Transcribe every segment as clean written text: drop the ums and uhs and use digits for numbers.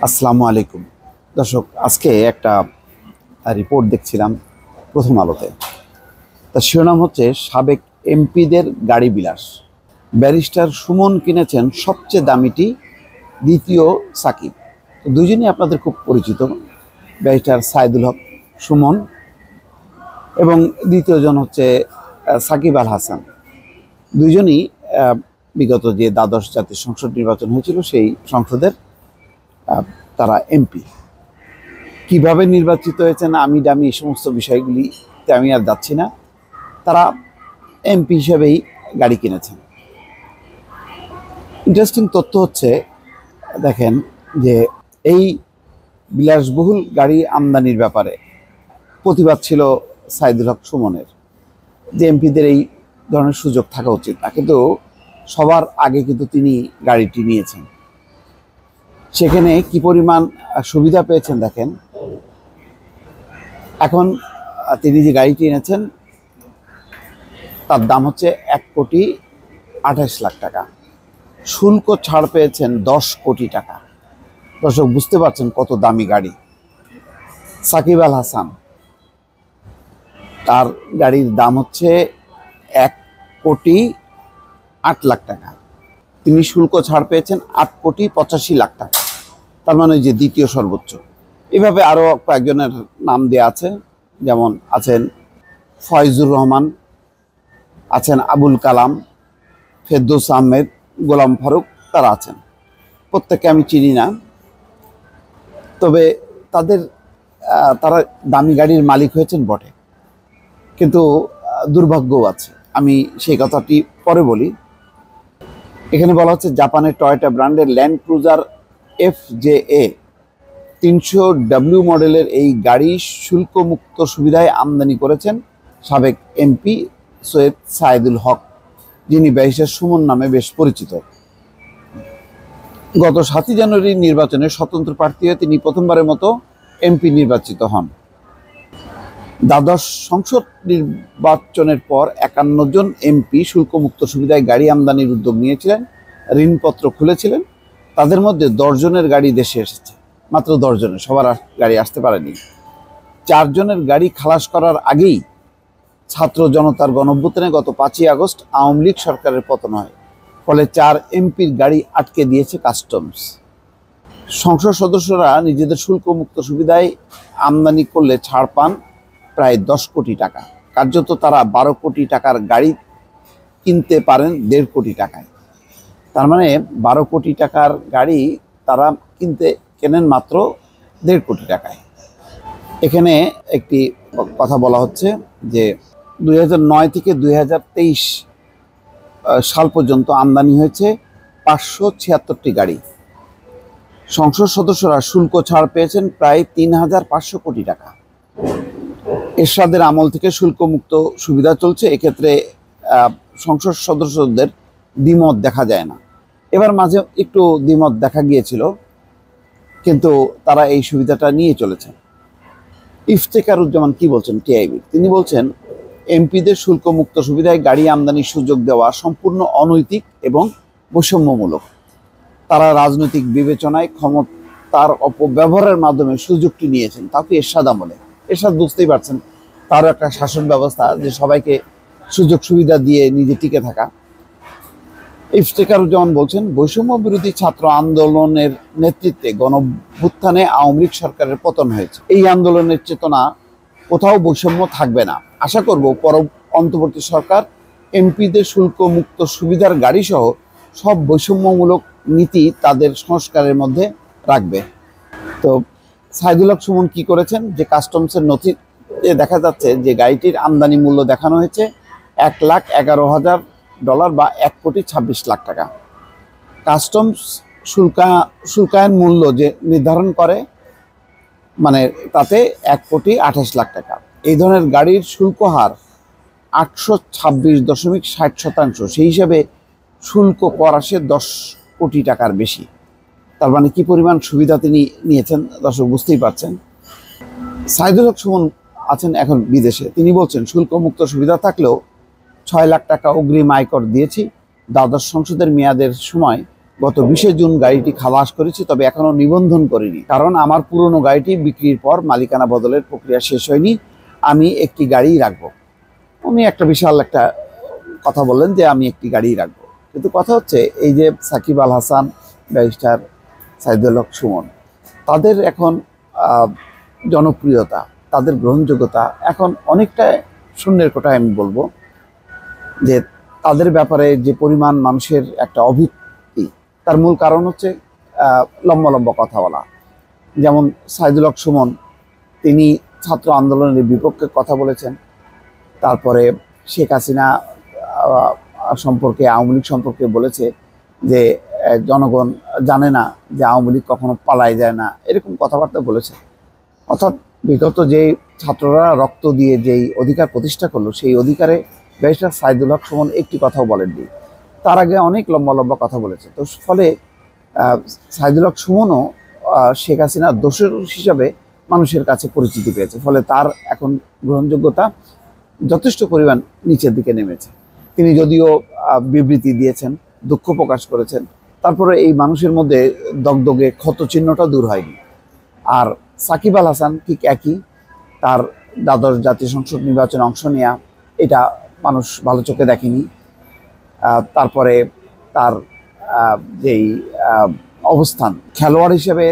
আসসালামু আলাইকুম দর্শক, আজকে একটা রিপোর্ট দেখছিলাম প্রথম আলোতে। তার শিরোনাম হচ্ছে সাবেক এমপিদের গাড়ি বিলাস। ব্যারিস্টার সুমন কিনেছেন সবচেয়ে দামিটি, দ্বিতীয় সাকিব। তো দুজনই আপনাদের খুব পরিচিত, ব্যারিস্টার সাইদুল হক সুমন এবং দ্বিতীয়জন হচ্ছে সাকিব আল হাসান। দুজনই বিগত যে দ্বাদশ জাতীয় সংসদ নির্বাচন হয়েছিল সেই সংসদের তারা এমপি। কিভাবে নির্বাচিত হয়েছেন আমি ডামি এই সমস্ত বিষয়গুলিতে আমি আর যাচ্ছি না। তারা এমপি হিসেবেই গাড়ি কিনেছেন। ইন্টারেস্টিং তথ্য হচ্ছে, দেখেন যে এই বিলাসবহুল গাড়ি আমদানির ব্যাপারে প্রতিবাদ ছিল সাইদুল হক সুমনের, যে এমপিদের এই ধরনের সুযোগ থাকা উচিত না, কিন্তু সবার আগে কিন্তু তিনি গাড়িটি নিয়েছেন। সেখানে কি পরিমাণ সুবিধা পেয়েছেন দেখেন। এখন তিনি যে গাড়িটি এনেছেন তার দাম হচ্ছে 1,28,00,000 টাকা। শুল্ক ছাড় পেয়েছেন 10 কোটি টাকা। দর্শক বুঝতে পারছেন কত দামি গাড়ি। সাকিব আল হাসান, তার গাড়ির দাম হচ্ছে 1,08,00,000 টাকা। তিনি শুল্ক ছাড় পেয়েছেন 8,85,00,000 টাকা। তার মানে যে দ্বিতীয় সর্বোচ্চ। এভাবে আরও কয়েকজনের নাম দেওয়া আছে, যেমন আছেন ফয়জুর রহমান, আছেন আবুল কালাম, ফেরদৌস আহমেদ, গোলাম ফারুক, তারা আছেন। প্রত্যেককে আমি চিনি না, তবে তারা দামি গাড়ির মালিক হয়েছেন বটে, কিন্তু দুর্ভাগ্যও আছে। আমি সেই কথাটি পরে বলি। এখানে বলা হচ্ছে জাপানের টয়োটা ব্র্যান্ডের ল্যান্ড ক্রুজার FJA 300W মডেলের এই গাড়ি শুল্কমুক্ত সুবিধায় আমদানি করেছেন সাবেক এমপি সৈয়দ সাইদুল হক, যিনি ব্যারিস্টার সুমন নামে বেশ পরিচিত। গত 7 জানুয়ারি নির্বাচনে স্বতন্ত্র প্রার্থী হয়ে তিনি প্রথমবারের মতো এমপি নির্বাচিত হন। দ্বাদশ সংসদ নির্বাচনের পর 51 জন এমপি শুল্কমুক্ত সুবিধায় গাড়ি আমদানির উদ্যোগ নিয়েছিলেন, ঋণপত্র খুলেছিলেন। তাদের মধ্যে 10 জনের গাড়ি দেশে এসেছে, মাত্র 10 জনের, সবার গাড়ি আসতে পারেনি। 4 জনের গাড়ি খালাস করার আগেই ছাত্র জনতার গণঅভ্যুত্থানে গত 5ই আগস্ট আওয়ামী লীগ সরকারের পতন হয়। ফলে 4 এমপির গাড়ি আটকে দিয়েছে কাস্টমস। সংসদ সদস্যরা নিজেদের শুল্কমুক্ত সুবিধায় আমদানি করলে ছাড় পান প্রায় 10 কোটি টাকা। কার্যত তারা 12 কোটি টাকার গাড়ি কিনতে পারেন 1.5 কোটি টাকায়। তার মানে 12 কোটি টাকার গাড়ি তারা কেনেন মাত্র 1.5 কোটি টাকায়। এখানে একটি কথা বলা হচ্ছে যে 2009 থেকে 2023 সাল পর্যন্ত আমদানি হয়েছে 576টি গাড়ি। সংসদ সদস্যরা শুল্ক ছাড় পেয়েছেন প্রায় 3,500 কোটি টাকা। এরশাদের আমল থেকে শুল্কমুক্ত সুবিধা চলছে। এক্ষেত্রে সংসদ সদস্যদের দ্বিমত দেখা যায় না। এবার মাঝে একটু দ্বিমত দেখা গিয়েছিল, কিন্তু তারা এই সুবিধাটা নিয়ে চলেছেন। ইফতেখারুজ্জামান কি বলছেন টিআইবি, তিনি বলছেন এমপিদের শুল্কমুক্ত সুবিধায় গাড়ি আমদানির সুযোগ দেওয়া সম্পূর্ণ অনৈতিক এবং বৈষম্যমূলক। তারা রাজনৈতিক বিবেচনায় ক্ষমতার অপব্যবহারের মাধ্যমে সুযোগটি নিয়েছেন, তাকে এরশাদ আমলে। এরশাদ বুঝতেই পারছেন, তারও একটা শাসন ব্যবস্থা, যে সবাইকে সুযোগ সুবিধা দিয়ে নিজে টিকে থাকা। ইফতেখারুজ্জামান বলছেন বৈষম্য বিরোধী ছাত্র আন্দোলনের নেতৃত্বে গণঅভ্যুত্থানে আওয়ামী লীগ সরকারের পতন হয়েছে। এই আন্দোলনের চেতনা কোথাও বৈষম্য থাকবে না। আশা করব অন্তর্বর্তী সরকার এমপিদের শুল্কমুক্ত সুবিধার গাড়ি সহ সব বৈষম্যমূলক নীতি তাদের সংস্কারের মধ্যে রাখবে। তো সাইদুল হক সুমন কি করেছেন, যে কাস্টমসের নথিতে দেখা যাচ্ছে যে গাড়িটির আমদানি মূল্য দেখানো হয়েছে $1,11,000 বা 1,26,00,000 টাকা। কাস্টমস শুল্কায়ন মূল্য যে নির্ধারণ করে, মানে তাতে 1,28,00,000 টাকা। এই ধরনের গাড়ির শুল্ক হার 826.60%। সেই হিসাবে শুল্ক কর আসে 10 কোটি টাকার বেশি। তার মানে কি পরিমাণ সুবিধা তিনি নিয়েছেন দর্শক বুঝতেই পারছেন। সাইদুল হক সুমন আছেন এখন বিদেশে। তিনি বলছেন শুল্কমুক্ত সুবিধা থাকলেও 6 লাখ টাকা অগ্রিম আয়কর দিয়েছি। দ্বাদশ সংসদের মেয়াদের সময় গত 20 জুন গাড়িটি খালাস করেছি, তবে এখনো নিবন্ধন করিনি, কারণ আমার পুরনো গাড়িটি বিক্রির পর মালিকানা বদলের প্রক্রিয়া শেষ হয়নি। আমি একটি গাড়িই রাখবো। উনি একটা বিশাল একটা কথা বললেন যে আমি একটি গাড়িই রাখবো। কিন্তু কথা হচ্ছে এই যে সাকিব আল হাসান, ব্যারিস্টার সাইদুল হক সুমন, তাদের এখন জনপ্রিয়তা, তাদের গ্রহণযোগ্যতা এখন অনেকটা শূন্যের কোঠায় আমি বলবো। যে তাদের ব্যাপারে যে পরিমাণ মানুষের একটা অভীতি, তার মূল কারণ হচ্ছে লম্বা লম্বা কথা বলা। যেমন সাইদুল হক সুমন, তিনি ছাত্র আন্দোলনের বিপক্ষে কথা বলেছেন। তারপরে শেখ হাসিনা সম্পর্কে, আওয়ামী লীগ সম্পর্কে বলেছে যে জনগণ জানে না যে আওয়ামী লীগ কখনো পালায় যায় না, এরকম কথাবার্তা বলেছে। অর্থাৎ বিগত যে ছাত্ররা রক্ত দিয়ে যেই অধিকার প্রতিষ্ঠা করলো, সেই অধিকারে ব্যারিস্টার সাইদুল হক সুমন একটি কথাও বলেননি। তার আগে অনেক লম্বা লম্বা কথা বলেছে। তো ফলে সাইদুল হক সুমনও শেখ হাসিনার দোষর হিসাবে মানুষের কাছে পরিচিতি পেয়েছে। ফলে তার এখন গ্রহণযোগ্যতা যথেষ্ট পরিমাণ নিচের দিকে নেমেছে। তিনি যদিও বিবৃতি দিয়েছেন, দুঃখ প্রকাশ করেছেন, তারপরে এই মানুষের মধ্যে দগদগে ক্ষত চিহ্নটা দূর হয়নি। আর সাকিব আল হাসান ঠিক একই, তার দ্বাদশ জাতীয় সংসদ নির্বাচনে অংশ নেওয়া, এটা মানুষ ভালো চোখে দেখেনি। তারপরে তার যেই অবস্থান, খেলোয়াড় হিসেবে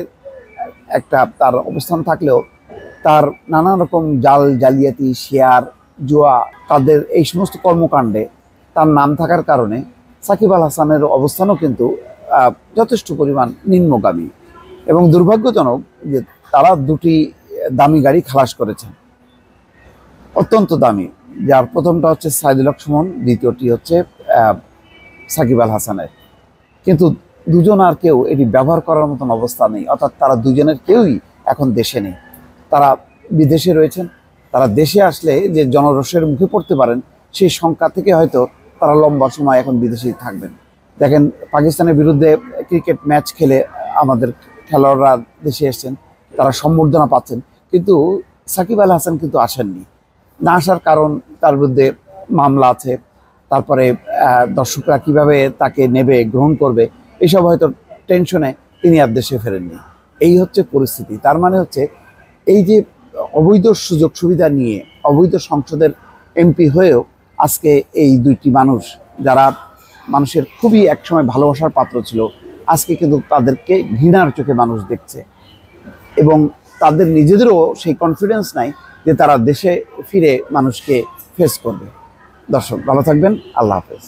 একটা তার অবস্থান থাকলেও তার নানা রকম জালিয়াতি, শেয়ার, জুয়া, তাদের এই সমস্ত কর্মকাণ্ডে তার নাম থাকার কারণে সাকিব আল হাসানের অবস্থানও কিন্তু যথেষ্ট পরিমাণ নিম্নগামী। এবং দুর্ভাগ্যজনক যে তারা দুটি দামি গাড়ি খালাস করেছেন, অত্যন্ত দামি। যার প্রথমটা হচ্ছে সাইদুল হক সুমন, দ্বিতীয়টি হচ্ছে সাকিব আল হাসানের। কিন্তু দুজন আর কেউ এটি ব্যবহার করার মতন অবস্থা নেই। অর্থাৎ তারা দুজনের কেউই এখন দেশে নেই, তারা বিদেশে রয়েছেন। তারা দেশে আসলে যে জনরোষের মুখে পড়তে পারেন, সেই সংখ্যা থেকে হয়তো তারা লম্বা সময় এখন বিদেশেই থাকবেন। দেখেন, পাকিস্তানের বিরুদ্ধে ক্রিকেট ম্যাচ খেলে আমাদের খেলোয়াড়রা দেশে এসছেন, তারা সম্বর্ধনা পাচ্ছেন, কিন্তু সাকিব আল হাসান কিন্তু আসেননি। না আসার কারণ তার বিরুদ্ধে মামলা আছে, তারপরে দর্শকরা কিভাবে তাকে নেবে, গ্রহণ করবে, এইসব হয়তো টেনশনে তিনি আর দেশে ফেরেননি। এই হচ্ছে পরিস্থিতি। তার মানে হচ্ছে এই যে অবৈধ সুযোগ সুবিধা নিয়ে অবৈধ সংসদের এমপি হয়েও আজকে এই দুইটি মানুষ, যারা মানুষের খুবই একসময় ভালোবাসার পাত্র ছিল, আজকে কিন্তু তাদেরকে ঘৃণার চোখে মানুষ দেখছে। এবং তাদের নিজেদেরও সেই কনফিডেন্স নাই যে তারা দেশে ফিরে মানুষকে ফেস করবে। দর্শক ভালো থাকবেন, আল্লাহ হাফেজ।